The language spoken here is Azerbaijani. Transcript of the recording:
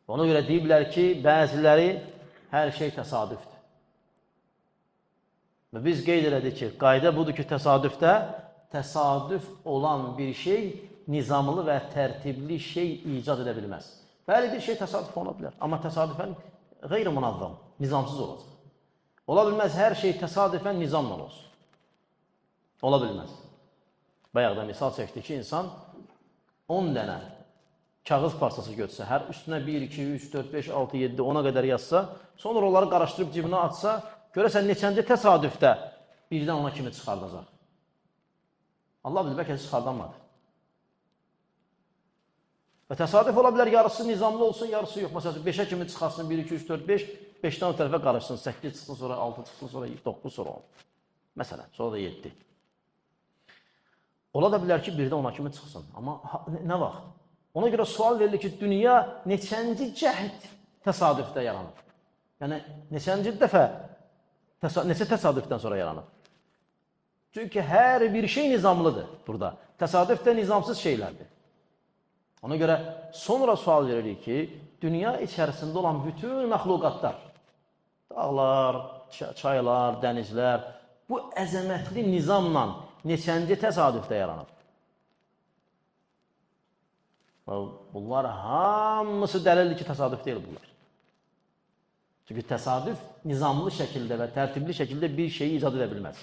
Ona görə deyiblər ki, bəziləri hər şey təsadüfdür. Və biz qeyd elədik ki, qayda budur ki, təsadüf olan bir şey nizamlı və tərtibli şey icad edə bilməz. Bəli, bir şey təsadüf ola bilər, amma təsadüfən qeyri-münazzam, nizamsız olacaq. Ola bilməz, hər şey təsadüfən nizamla olsun. Ola bilməz. Bayaq da misal çəkdi ki, insan 10 dənə kağız parçası götürsə, hər üstünə 1, 2, 3, 4, 5, 6, 7, 10-a qədər yazsa, sonra onları qarışdırıb cibinə atsa, görəsən neçənci təsadüfdə birdən ona kimi çıxardacaq. Allah bilir, bəlkə çıxardamadı. Və təsadüf ola bilər, yarısı nizamlı olsun, yarısı yox. Məsələn, 5-ə kimi çıxarsın, 1, 2, 3, 4, 5, 5-dən o tərəfə qarışsın, 8 çıxsın, sonra 6 çıxsın, sonra 9, sonra 10. Məsələn, sonra da 7. Ola da bilər ki, birdən ona kimi çıxsın. Amma nə vaxt? Ona görə sual verilir ki, dünya neçənci cəhd təsadüfdə yaranır? Yəni, neçənci dəfə, neçə təsadüfdən sonra yaranır? Çünki hər bir şey nizamlıdır burada. Təsadüf də nizamsız şeylərdir. Ona görə sonra sual verilir ki, dünya içərisində olan bütün məxluqatlar, dağlar, çaylar, dənizlər, bu əzəmətli nizamla neçənci təsadüfdə yaranır? Bunlar hamısı dəlildir ki, təsadüf deyil bunlar. Çünki təsadüf nizamlı şəkildə və tərtibli şəkildə bir şeyi icad edə bilməz.